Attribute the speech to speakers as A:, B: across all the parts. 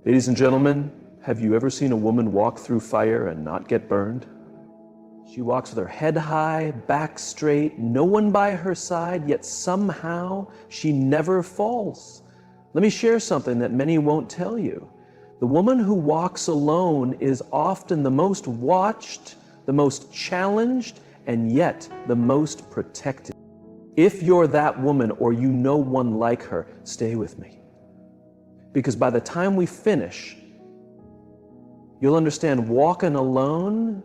A: Ladies and gentlemen, have you ever seen a woman walk through fire and not get burned? She walks with her head high, back straight, no one by her side, yet somehow she never falls. Let me share something that many won't tell you. The woman who walks alone is often the most watched, the most challenged, and yet the most protected. If you're that woman or you know one like her, stay with me. Because by the time we finish, you'll understand walking alone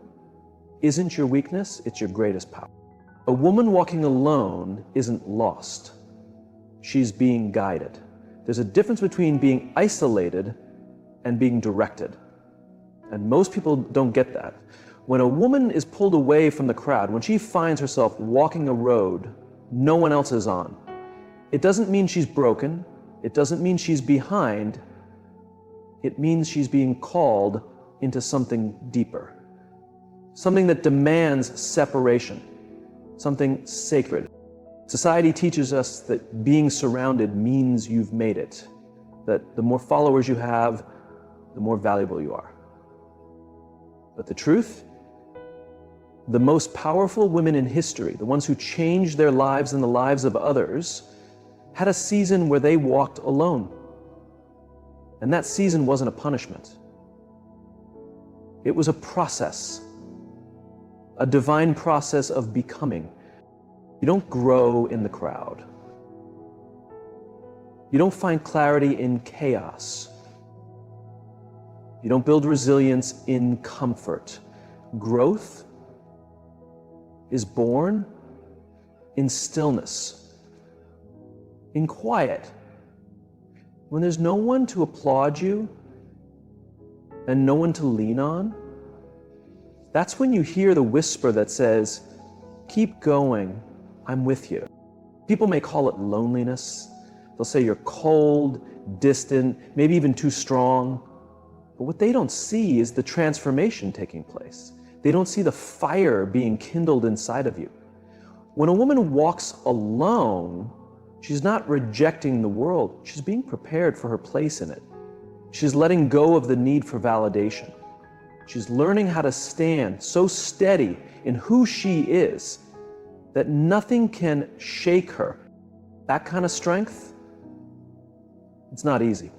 A: isn't your weakness, it's your greatest power. A woman walking alone isn't lost. She's being guided. There's a difference between being isolated and being directed. And most people don't get that. When a woman is pulled away from the crowd, when she finds herself walking a road no one else is on, it doesn't mean she's broken. It doesn't mean she's behind. It means she's being called into something deeper. Something that demands separation. Something sacred. Society teaches us that being surrounded means you've made it. That the more followers you have, the more valuable you are. But the truth? The most powerful women in history, the ones who changed their lives and the lives of others, had a season where they walked alone. And that season wasn't a punishment. It was a process, a divine process of becoming. You don't grow in the crowd. You don't find clarity in chaos. You don't build resilience in comfort. Growth is born in stillness, in quiet. When there's no one to applaud you and no one to lean on, that's when you hear the whisper that says, keep going, I'm with you. People may call it loneliness. They'll say you're cold, distant, maybe even too strong. But what they don't see is the transformation taking place. They don't see the fire being kindled inside of you. When a woman walks alone, she's not rejecting the world. She's being prepared for her place in it. She's letting go of the need for validation. She's learning how to stand so steady in who she is that nothing can shake her. That kind of strength, it's not easy.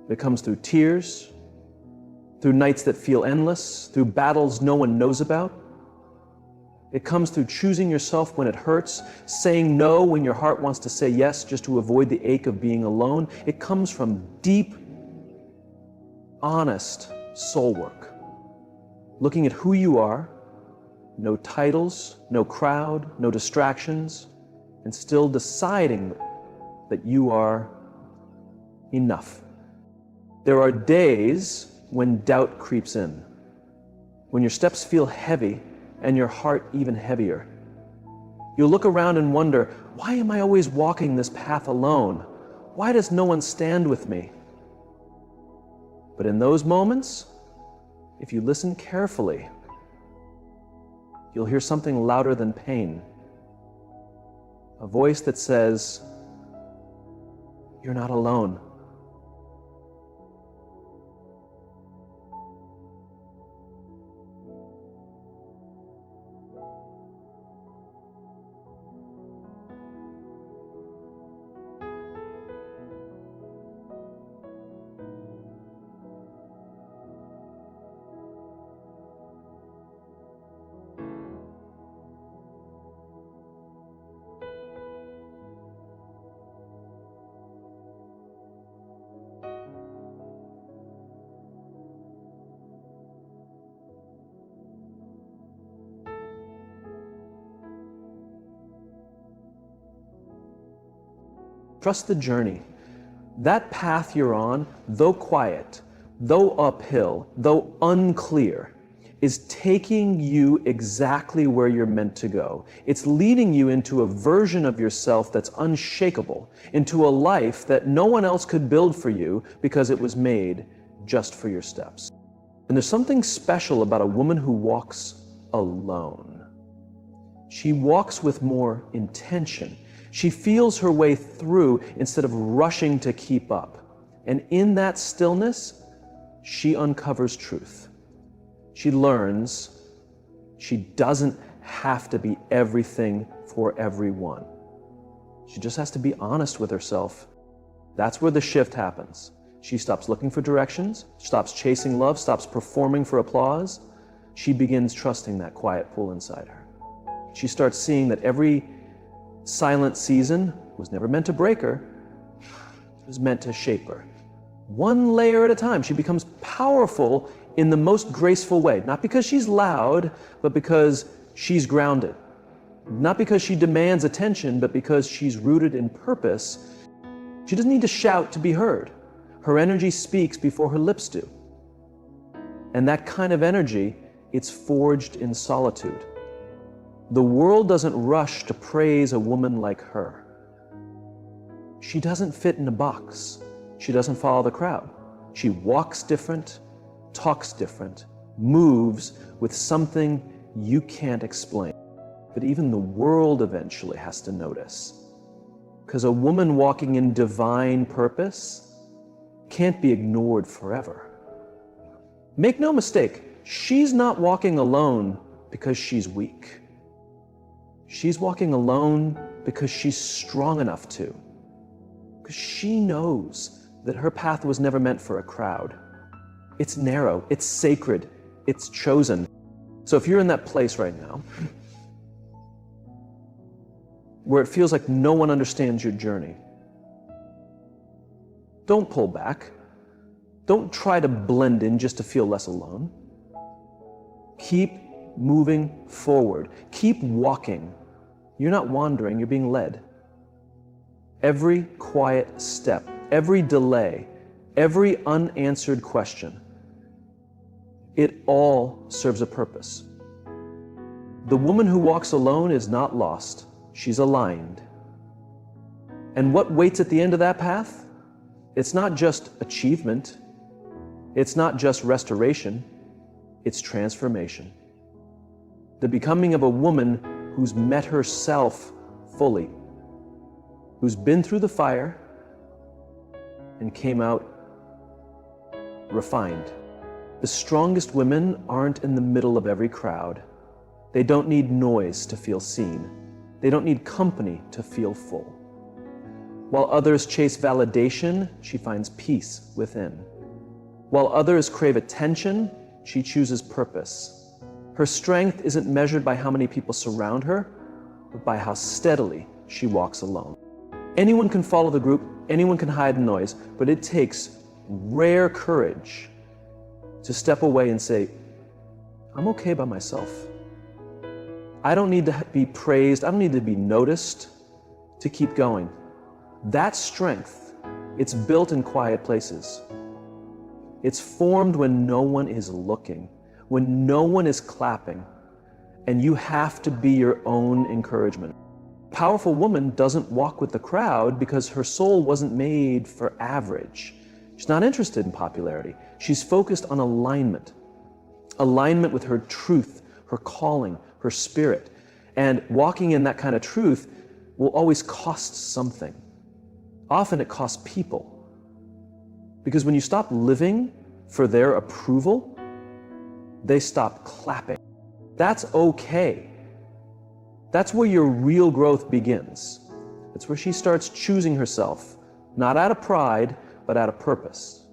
A: It comes through tears, through nights that feel endless, through battles no one knows about. It comes through choosing yourself when it hurts, saying no when your heart wants to say yes just to avoid the ache of being alone. It comes from deep, honest soul work. Looking at who you are, no titles, no crowd, no distractions, and still deciding that you are enough. There are days when doubt creeps in, when your steps feel heavy and your heart even heavier. You'll look around and wonder, why am I always walking this path alone? Why does no one stand with me? But in those moments, if you listen carefully, you'll hear something louder than pain. A voice that says, you're not alone. Trust the journey. That path you're on, though quiet, though uphill, though unclear, is taking you exactly where you're meant to go. It's leading you into a version of yourself that's unshakable, into a life that no one else could build for you because it was made just for your steps. And there's something special about a woman who walks alone. She walks with more intention. She feels her way through instead of rushing to keep up. And in that stillness, she uncovers truth. She learns she doesn't have to be everything for everyone. She just has to be honest with herself. That's where the shift happens. She stops looking for directions, stops chasing love, stops performing for applause. She begins trusting that quiet pull inside her. She starts seeing that every silent season was never meant to break her, it was meant to shape her. One layer at a time, she becomes powerful in the most graceful way, not because she's loud, but because she's grounded. Not because she demands attention, but because she's rooted in purpose. She doesn't need to shout to be heard. Her energy speaks before her lips do. And that kind of energy, it's forged in solitude. The world doesn't rush to praise a woman like her. She doesn't fit in a box. She doesn't follow the crowd. She walks different, talks different, moves with something you can't explain. But even the world eventually has to notice. Because a woman walking in divine purpose can't be ignored forever. Make no mistake, she's not walking alone because she's weak. She's walking alone because she's strong enough to. Because she knows that her path was never meant for a crowd. It's narrow, it's sacred, it's chosen. So if you're in that place right now, where it feels like no one understands your journey, don't pull back. Don't try to blend in just to feel less alone. Keep moving forward. Keep walking. You're not wandering, you're being led. Every quiet step, every delay, every unanswered question, it all serves a purpose. The woman who walks alone is not lost. She's aligned. And what waits at the end of that path? It's not just achievement. It's not just restoration. It's transformation. The becoming of a woman who's met herself fully, who's been through the fire and came out refined. The strongest women aren't in the middle of every crowd. They don't need noise to feel seen. They don't need company to feel full. While others chase validation, she finds peace within. While others crave attention, she chooses purpose. Her strength isn't measured by how many people surround her, but by how steadily she walks alone. Anyone can follow the group, anyone can hide the noise, but it takes rare courage to step away and say, I'm okay by myself. I don't need to be praised, I don't need to be noticed to keep going. That strength, it's built in quiet places. It's formed when no one is looking, when no one is clapping, and you have to be your own encouragement. A powerful woman doesn't walk with the crowd because her soul wasn't made for average. She's not interested in popularity. She's focused on alignment. Alignment with her truth, her calling, her spirit. And walking in that kind of truth will always cost something. Often it costs people. Because when you stop living for their approval, they stop clapping. That's okay. That's where your real growth begins. It's where she starts choosing herself, not out of pride, but out of purpose.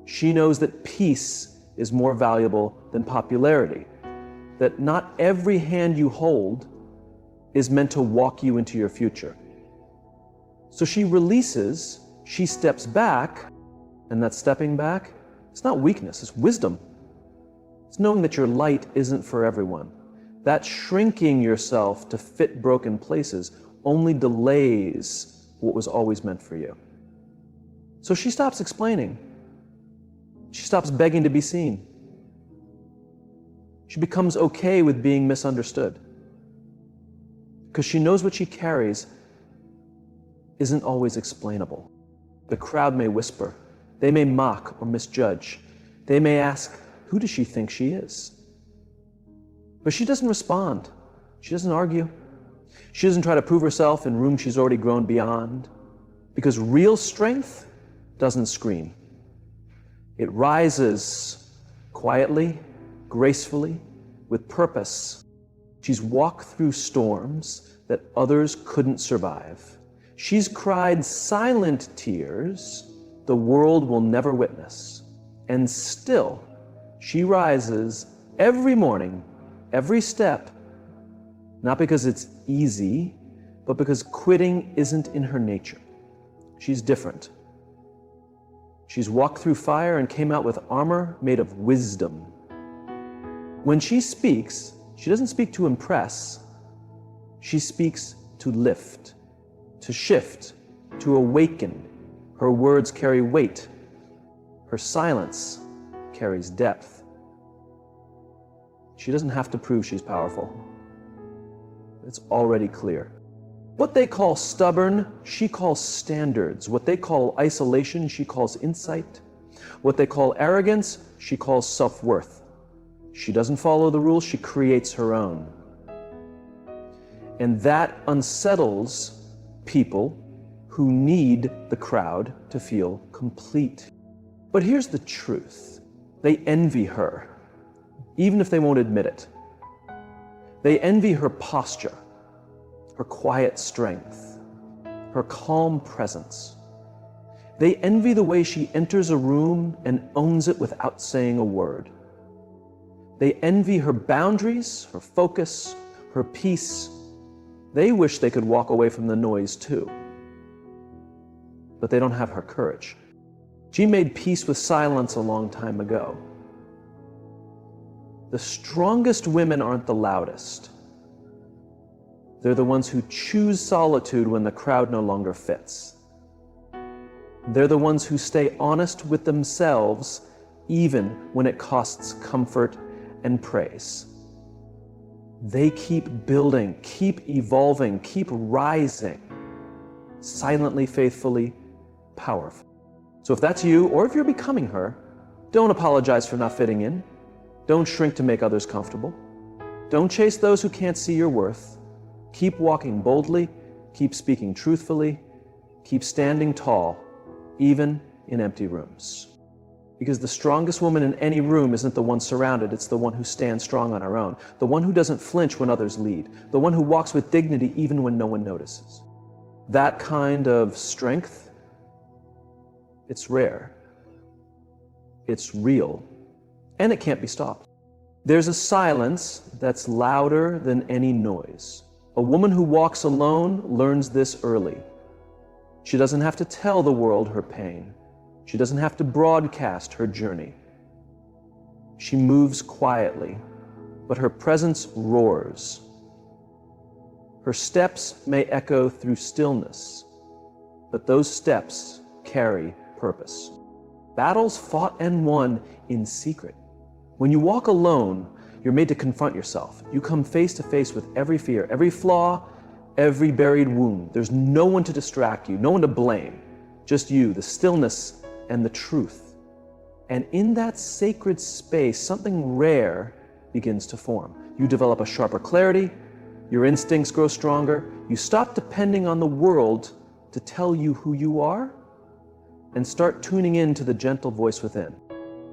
A: She knows that peace is more valuable than popularity, that not every hand you hold is meant to walk you into your future. So she releases, she steps back, and that stepping back, it's not weakness, it's wisdom. It's knowing that your light isn't for everyone. That shrinking yourself to fit broken places only delays what was always meant for you. So she stops explaining. She stops begging to be seen. She becomes okay with being misunderstood. Because she knows what she carries isn't always explainable. The crowd may whisper. They may mock or misjudge. They may ask, who does she think she is? But she doesn't respond. She doesn't argue. She doesn't try to prove herself in rooms she's already grown beyond. Because real strength doesn't scream. It rises quietly, gracefully, with purpose. She's walked through storms that others couldn't survive. She's cried silent tears the world will never witness. And still, she rises every morning, every step, not because it's easy, but because quitting isn't in her nature. She's different. She's walked through fire and came out with armor made of wisdom. When she speaks, she doesn't speak to impress. She speaks to lift, to shift, to awaken. Her words carry weight. Her silence carries depth. She doesn't have to prove she's powerful. It's already clear. What they call stubborn, she calls standards. What they call isolation, she calls insight. What they call arrogance, she calls self-worth. She doesn't follow the rules, she creates her own. And that unsettles people who need the crowd to feel complete. But here's the truth. They envy her, even if they won't admit it. They envy her posture, her quiet strength, her calm presence. They envy the way she enters a room and owns it without saying a word. They envy her boundaries, her focus, her peace. They wish they could walk away from the noise too. But they don't have her courage. She made peace with silence a long time ago. The strongest women aren't the loudest. They're the ones who choose solitude when the crowd no longer fits. They're the ones who stay honest with themselves even when it costs comfort and praise. They keep building, keep evolving, keep rising, silently, faithfully, powerful. So if that's you, or if you're becoming her, don't apologize for not fitting in. Don't shrink to make others comfortable. Don't chase those who can't see your worth. Keep walking boldly, keep speaking truthfully, keep standing tall, even in empty rooms. Because the strongest woman in any room isn't the one surrounded, it's the one who stands strong on her own, the one who doesn't flinch when others lead, the one who walks with dignity even when no one notices. That kind of strength, it's rare, it's real, and it can't be stopped. There's a silence that's louder than any noise. A woman who walks alone learns this early. She doesn't have to tell the world her pain. She doesn't have to broadcast her journey. She moves quietly, but her presence roars. Her steps may echo through stillness, but those steps carry purpose. Battles fought and won in secret. When you walk alone, you're made to confront yourself. You come face to face with every fear, every flaw, every buried wound. There's no one to distract you, no one to blame. Just you, the stillness, and the truth. And in that sacred space, something rare begins to form. You develop a sharper clarity, your instincts grow stronger, you stop depending on the world to tell you who you are, and start tuning in to the gentle voice within.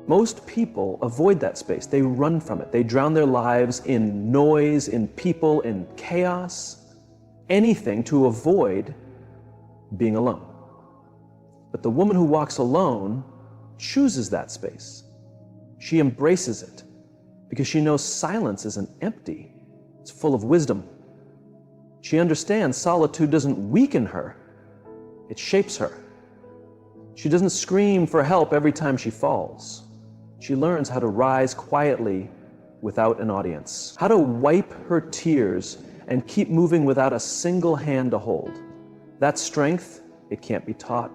A: Most people avoid that space. They run from it. They drown their lives in noise, in people, in chaos, anything to avoid being alone. But the woman who walks alone chooses that space. She embraces it because she knows silence isn't empty. It's full of wisdom. She understands solitude doesn't weaken her. It shapes her. She doesn't scream for help every time she falls. She learns how to rise quietly without an audience, how to wipe her tears and keep moving without a single hand to hold. That strength, it can't be taught.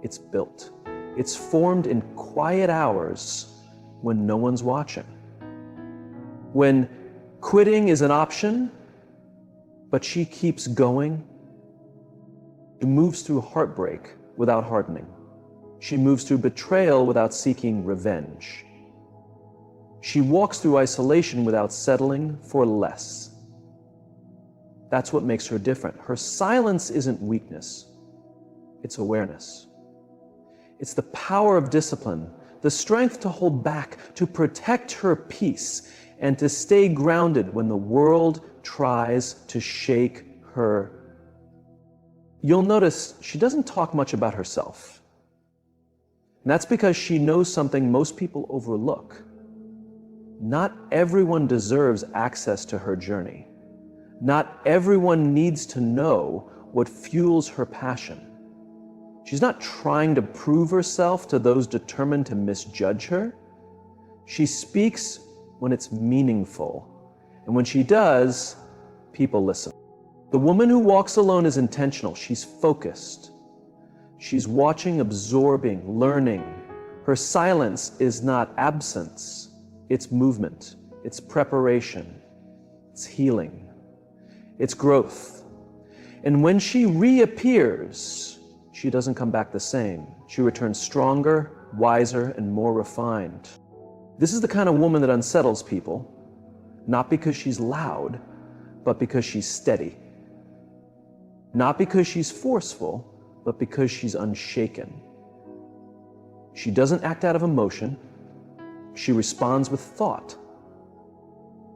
A: It's built. It's formed in quiet hours when no one's watching. When quitting is an option, but she keeps going. She moves through heartbreak without hardening. She moves through betrayal without seeking revenge. She walks through isolation without settling for less. That's what makes her different. Her silence isn't weakness, it's awareness. It's the power of discipline, the the strength to hold back, to protect her peace, and to stay grounded when the world tries to shake her. You'll notice she doesn't talk much about herself. And that's because she knows something most people overlook. Not everyone deserves access to her journey. Not everyone needs to know what fuels her passion. She's not trying to prove herself to those determined to misjudge her. She speaks when it's meaningful. And when she does, people listen. The woman who walks alone is intentional. She's focused. She's watching, absorbing, learning. Her silence is not absence. It's movement. It's preparation. It's healing. It's growth. And when she reappears, she doesn't come back the same. She returns stronger, wiser, and more refined. This is the kind of woman that unsettles people, not because she's loud, but because she's steady. Not because she's forceful, but because she's unshaken. She doesn't act out of emotion. She responds with thought.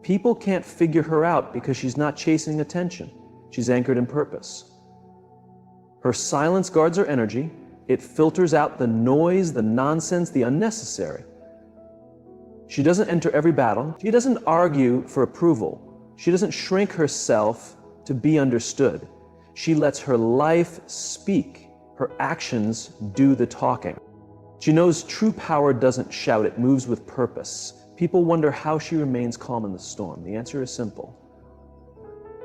A: People can't figure her out because she's not chasing attention. She's anchored in purpose. Her silence guards her energy. It filters out the noise, the nonsense, the unnecessary. She doesn't enter every battle. She doesn't argue for approval. She doesn't shrink herself to be understood. She lets her life speak. Her actions do the talking. She knows true power doesn't shout, it moves with purpose. People wonder how she remains calm in the storm. The answer is simple.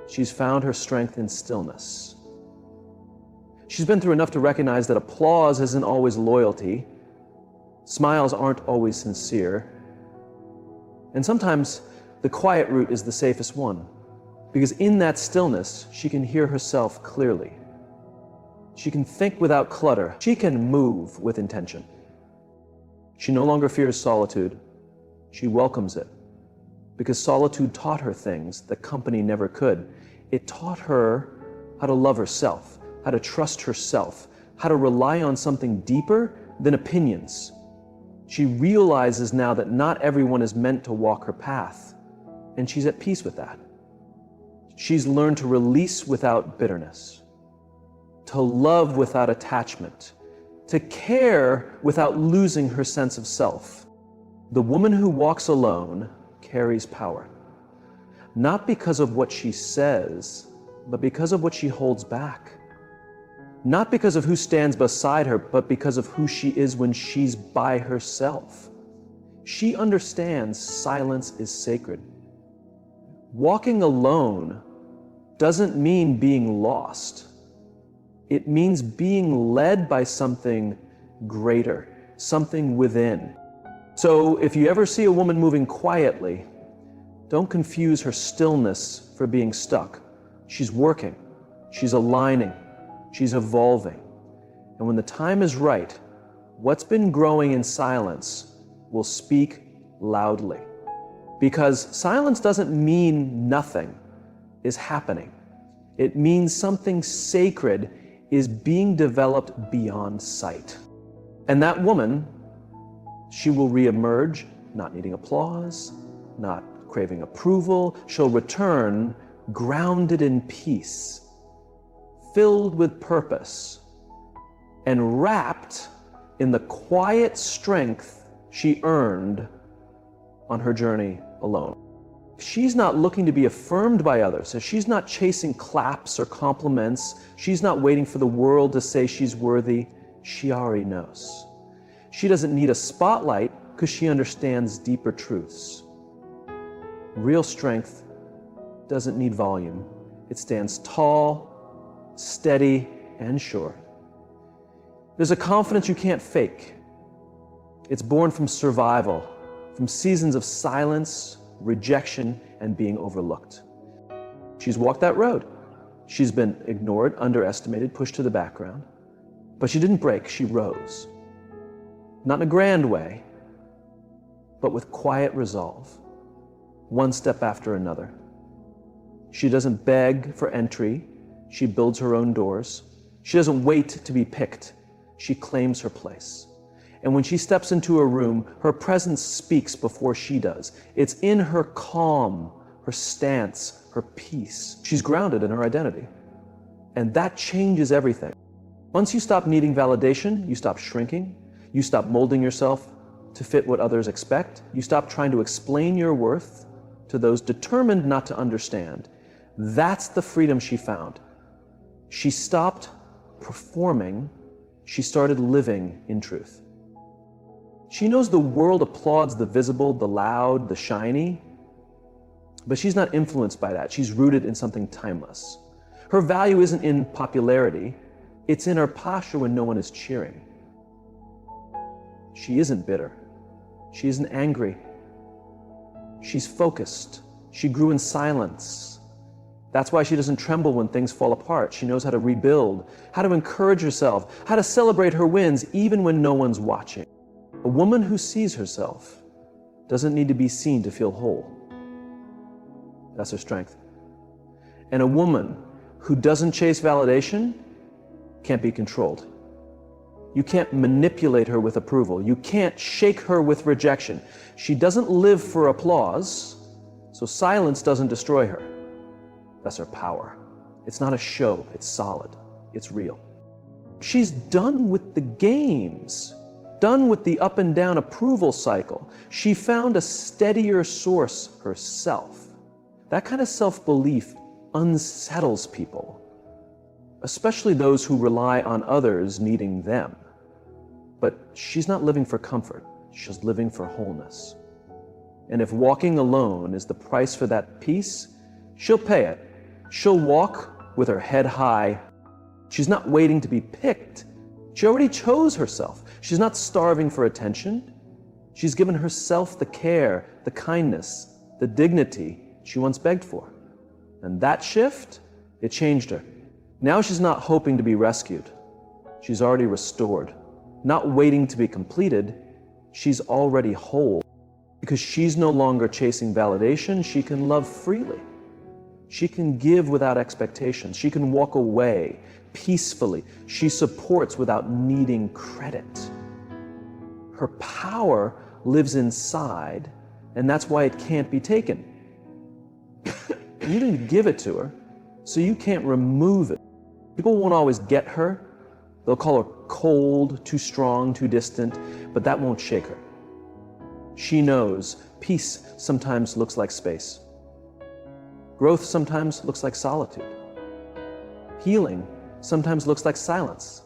A: She's found her strength in stillness. She's been through enough to recognize that applause isn't always loyalty. Smiles aren't always sincere. And sometimes the quiet route is the safest one, because in that stillness, she can hear herself clearly. She can think without clutter. She can move with intention. She no longer fears solitude. She welcomes it, because solitude taught her things that company never could. It taught her how to love herself, how to trust herself, how to rely on something deeper than opinions. She realizes now that not everyone is meant to walk her path, and she's at peace with that. She's learned to release without bitterness, to love without attachment, to care without losing her sense of self. The woman who walks alone carries power, not because of what she says, but because of what she holds back. Not because of who stands beside her, but because of who she is when she's by herself. She understands silence is sacred. Walking alone doesn't mean being lost. It means being led by something greater, something within. So if you ever see a woman moving quietly, don't confuse her stillness for being stuck. She's working, she's aligning, she's evolving. And when the time is right, what's been growing in silence will speak loudly. Because silence doesn't mean nothing is happening. It means something sacred is being developed beyond sight. And that woman, she will reemerge, not needing applause, not craving approval. She'll return grounded in peace, filled with purpose, and wrapped in the quiet strength she earned on her journey alone. She's not looking to be affirmed by others. So she's not chasing claps or compliments. She's not waiting for the world to say she's worthy. She already knows. She doesn't need a spotlight because she understands deeper truths. Real strength doesn't need volume. It stands tall, steady, and sure. There's a confidence you can't fake. It's born from survival, from seasons of silence, rejection, and being overlooked. She's walked that road. She's been ignored, underestimated, pushed to the background. But she didn't break, she rose. Not in a grand way, but with quiet resolve, one step after another. She doesn't beg for entry. She builds her own doors. She doesn't wait to be picked. She claims her place. And when she steps into a room, her presence speaks before she does. It's in her calm, her stance, her peace. She's grounded in her identity. And that changes everything. Once you stop needing validation, you stop shrinking, you stop molding yourself to fit what others expect, you stop trying to explain your worth to those determined not to understand. That's the freedom she found. She stopped performing, she started living in truth. She knows the world applauds the visible, the loud, the shiny, but she's not influenced by that. She's rooted in something timeless. Her value isn't in popularity, it's in her posture when no one is cheering. She isn't bitter. She isn't angry. She's focused. She grew in silence. That's why she doesn't tremble when things fall apart. She knows how to rebuild, how to encourage herself, how to celebrate her wins even when no one's watching. A woman who sees herself doesn't need to be seen to feel whole. That's her strength. And a woman who doesn't chase validation can't be controlled. You can't manipulate her with approval. You can't shake her with rejection. She doesn't live for applause, so silence doesn't destroy her. That's her power. It's not a show, it's solid, it's real. She's done with the games, done with the up and down approval cycle. She found a steadier source herself. That kind of self-belief unsettles people, especially those who rely on others needing them. But she's not living for comfort, she's living for wholeness. And if walking alone is the price for that peace, she'll pay it. She'll walk with her head high. She's not waiting to be picked. She already chose herself. She's not starving for attention. She's given herself the care, the kindness, the dignity she once begged for. And that shift, it changed her. Now she's not hoping to be rescued. She's already restored. Not waiting to be completed, she's already whole. Because she's no longer chasing validation, she can love freely. She can give without expectations. She can walk away peacefully. She supports without needing credit. Her power lives inside, and that's why it can't be taken. You didn't give it to her, so you can't remove it. People won't always get her. They'll call her cold, too strong, too distant, but that won't shake her. She knows peace sometimes looks like space. Growth sometimes looks like solitude. Healing sometimes looks like silence.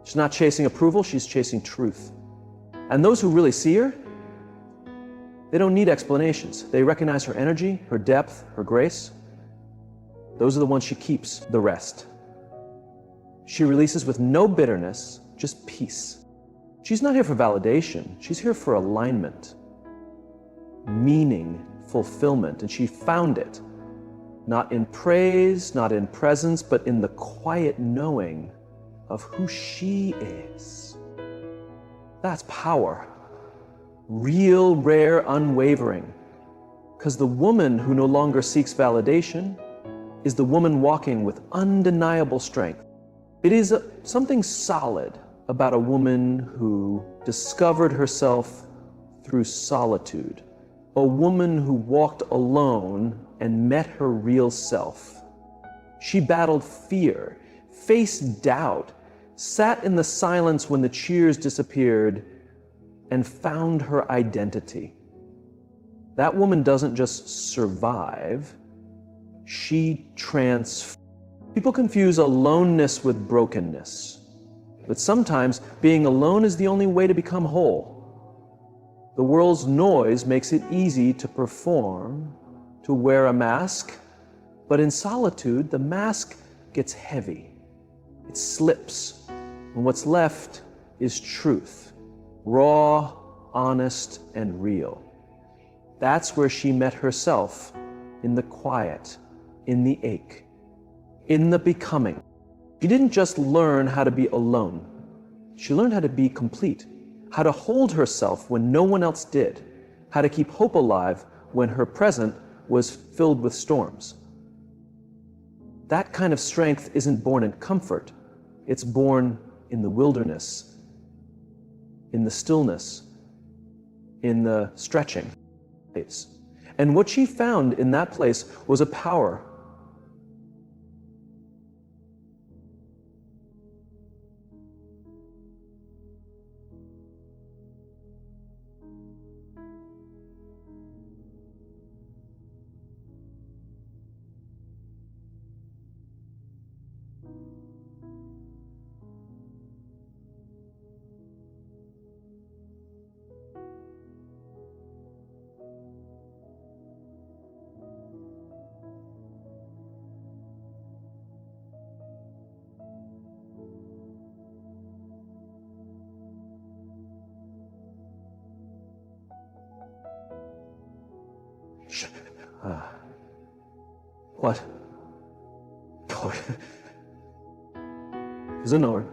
A: She's not chasing approval, she's chasing truth. And those who really see her, they don't need explanations. They recognize her energy, her depth, her grace. Those are the ones she keeps, the rest. She releases with no bitterness, just peace. She's not here for validation, she's here for alignment, meaning, fulfillment, and she found it. Not in praise, not in presence, but in the quiet knowing of who she is. That's power. Real, rare, unwavering. Because the woman who no longer seeks validation is the woman walking with undeniable strength. It is something solid about a woman who discovered herself through solitude. A woman who walked alone and met her real self. She battled fear, faced doubt, sat in the silence when the cheers disappeared, and found her identity. That woman doesn't just survive, she transforms. People confuse aloneness with brokenness, but sometimes being alone is the only way to become whole. The world's noise makes it easy to perform, to wear a mask, but in solitude, the mask gets heavy. It slips, and what's left is truth, raw, honest, and real. That's where she met herself, in the quiet, in the ache, in the becoming. She didn't just learn how to be alone. She learned how to be complete, how to hold herself when no one else did, how to keep hope alive when her present was filled with storms. That kind of strength isn't born in comfort, it's born in the wilderness. in the stillness, in the stretching. And what she found in that place was a power. What? Is it knower?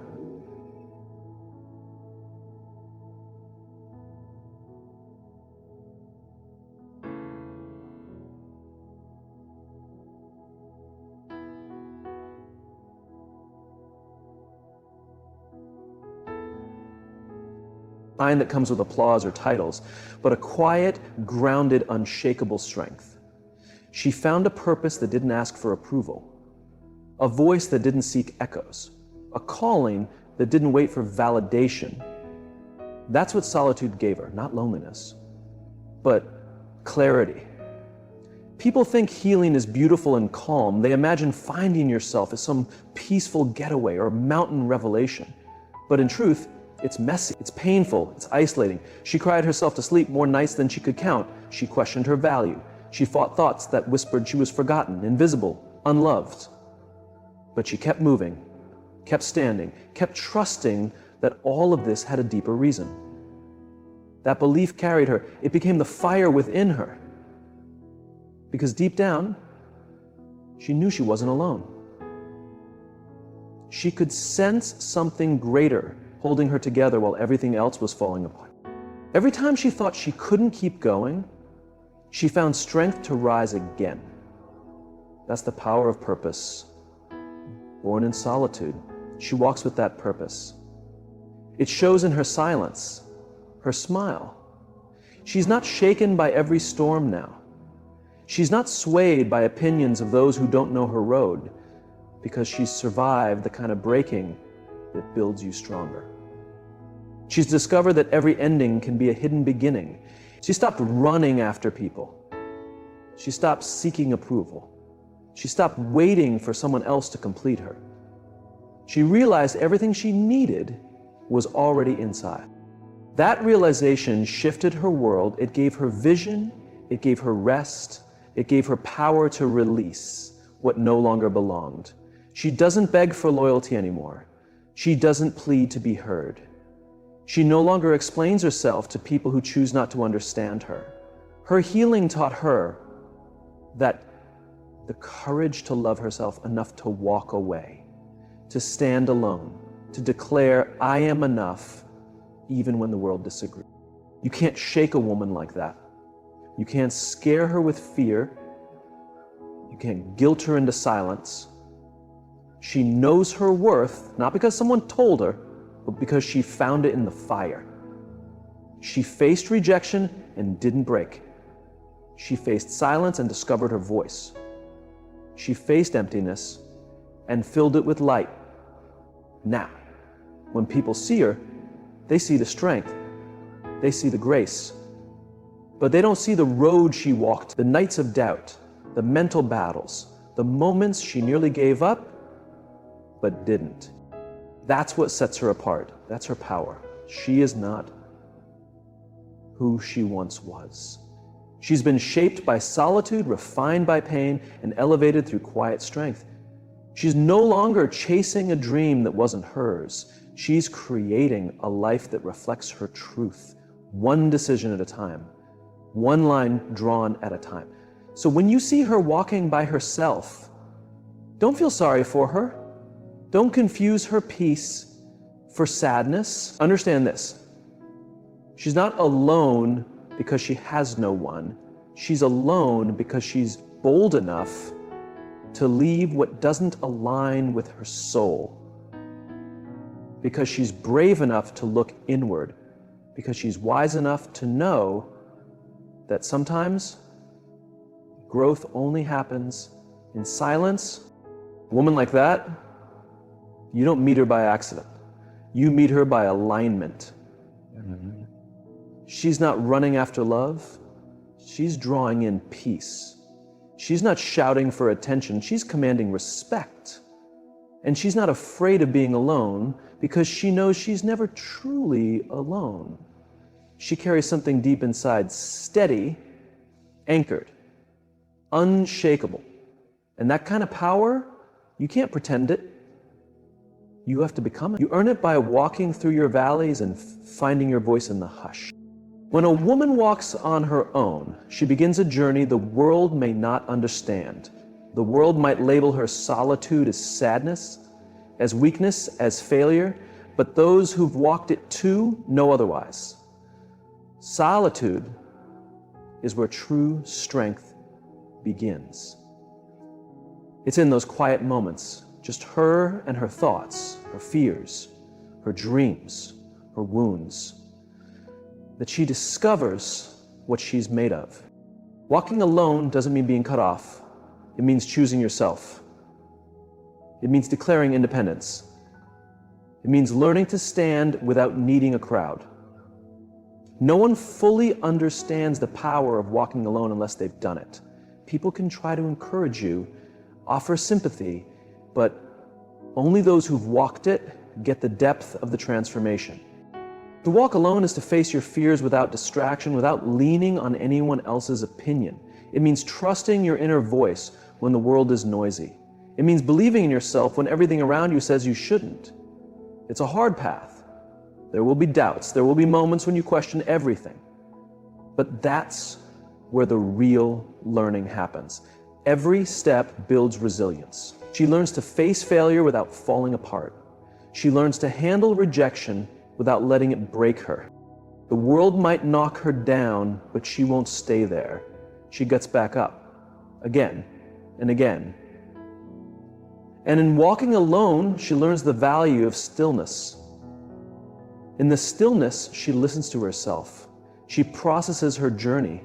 A: Kind that comes with applause or titles, but a quiet, grounded, unshakable strength. She found a purpose that didn't ask for approval, a voice that didn't seek echoes, a calling that didn't wait for validation. That's what solitude gave her, not loneliness, but clarity. People think healing is beautiful and calm. They imagine finding yourself as some peaceful getaway or mountain revelation. But in truth, it's messy, it's painful, it's isolating. She cried herself to sleep more nights than she could count. She questioned her value. She fought thoughts that whispered she was forgotten, invisible, unloved. But she kept moving, kept standing, kept trusting that all of this had a deeper reason. That belief carried her. It became the fire within her. Because deep down, she knew she wasn't alone. She could sense something greater holding her together while everything else was falling apart. Every time she thought she couldn't keep going, she found strength to rise again. That's the power of purpose. Born in solitude, she walks with that purpose. It shows in her silence, her smile. She's not shaken by every storm now. She's not swayed by opinions of those who don't know her road, because she's survived the kind of breaking that builds you stronger. She's discovered that every ending can be a hidden beginning. She stopped running after people. She stopped seeking approval. She stopped waiting for someone else to complete her. She realized everything she needed was already inside. That realization shifted her world. It gave her vision. It gave her rest. It gave her power to release what no longer belonged. She doesn't beg for loyalty anymore. She doesn't plead to be heard. She no longer explains herself to people who choose not to understand her. Her healing taught her that the courage to love herself enough to walk away, to stand alone, to declare, I am enough, even when the world disagrees. You can't shake a woman like that. You can't scare her with fear. You can't guilt her into silence. She knows her worth, not because someone told her, but because she found it in the fire. She faced rejection and didn't break. She faced silence and discovered her voice. She faced emptiness and filled it with light. Now, when people see her, they see the strength. They see the grace. But they don't see the road she walked, the nights of doubt, the mental battles, the moments she nearly gave up, but didn't. That's what sets her apart. That's her power. She is not who she once was. She's been shaped by solitude, refined by pain, and elevated through quiet strength. She's no longer chasing a dream that wasn't hers. She's creating a life that reflects her truth, one decision at a time, one line drawn at a time. So when you see her walking by herself, don't feel sorry for her. Don't confuse her peace for sadness. Understand this. She's not alone because she has no one. She's alone because she's bold enough to leave what doesn't align with her soul. Because she's brave enough to look inward because she's wise enough to know that sometimes growth only happens in silence. A woman like that, you don't meet her by accident. You meet her by alignment. She's not running after love. She's drawing in peace. She's not shouting for attention. She's commanding respect. And she's not afraid of being alone because she knows she's never truly alone. She carries something deep inside, steady, anchored, unshakable. And that kind of power, you can't pretend it. You have to become it. You earn it by walking through your valleys and finding your voice in the hush. When a woman walks on her own, she begins a journey the world may not understand. The world might label her solitude as sadness, as weakness, as failure, but those who've walked it too know otherwise. Solitude is where true strength begins. It's in those quiet moments, just her and her thoughts, her fears, her dreams, her wounds, that she discovers what she's made of. Walking alone doesn't mean being cut off. It means choosing yourself. It means declaring independence. It means learning to stand without needing a crowd. No one fully understands the power of walking alone unless they've done it. People can try to encourage you, offer sympathy, but only those who've walked it get the depth of the transformation. To walk alone is to face your fears without distraction, without leaning on anyone else's opinion. It means trusting your inner voice when the world is noisy. It means believing in yourself when everything around you says you shouldn't. It's a hard path. There will be doubts. There will be moments when you question everything. But that's where the real learning happens. Every step builds resilience. She learns to face failure without falling apart. She learns to handle rejection without letting it break her. The world might knock her down, but she won't stay there. She gets back up, again and again. And in walking alone, she learns the value of stillness. In the stillness, she listens to herself. She processes her journey.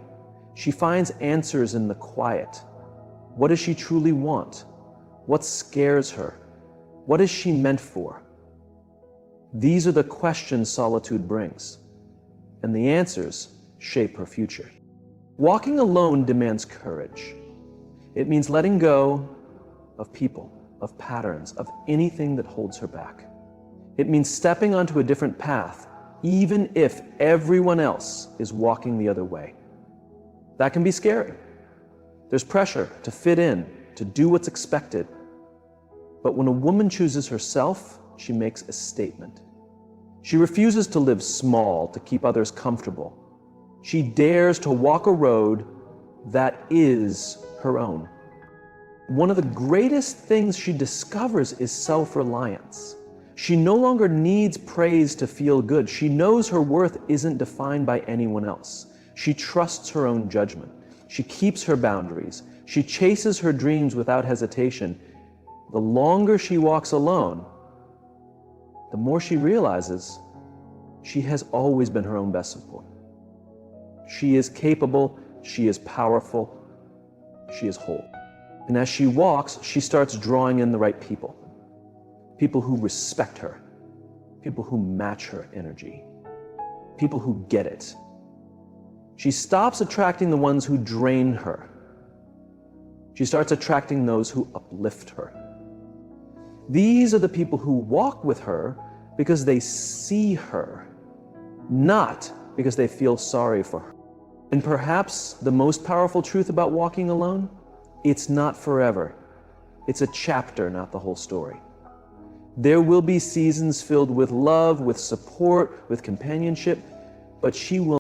A: She finds answers in the quiet. What does she truly want? What scares her? What is she meant for? These are the questions solitude brings, and the answers shape her future. Walking alone demands courage. It means letting go of people, of patterns, of anything that holds her back. It means stepping onto a different path, even if everyone else is walking the other way. That can be scary. There's pressure to fit in, to do what's expected. But when a woman chooses herself, she makes a statement. She refuses to live small to keep others comfortable. She dares to walk a road that is her own. One of the greatest things she discovers is self-reliance. She no longer needs praise to feel good. She knows her worth isn't defined by anyone else. She trusts her own judgment. She keeps her boundaries. She chases her dreams without hesitation. The longer she walks alone, the more she realizes she has always been her own best support. She is capable, she is powerful, she is whole. And as she walks, she starts drawing in the right people. People who respect her, people who match her energy, people who get it. She stops attracting the ones who drain her. She starts attracting those who uplift her. These are the people who walk with her because they see her, not because they feel sorry for her. And perhaps the most powerful truth about walking alone, it's not forever. It's a chapter, not the whole story. There will be seasons filled with love, with support, with companionship, but she will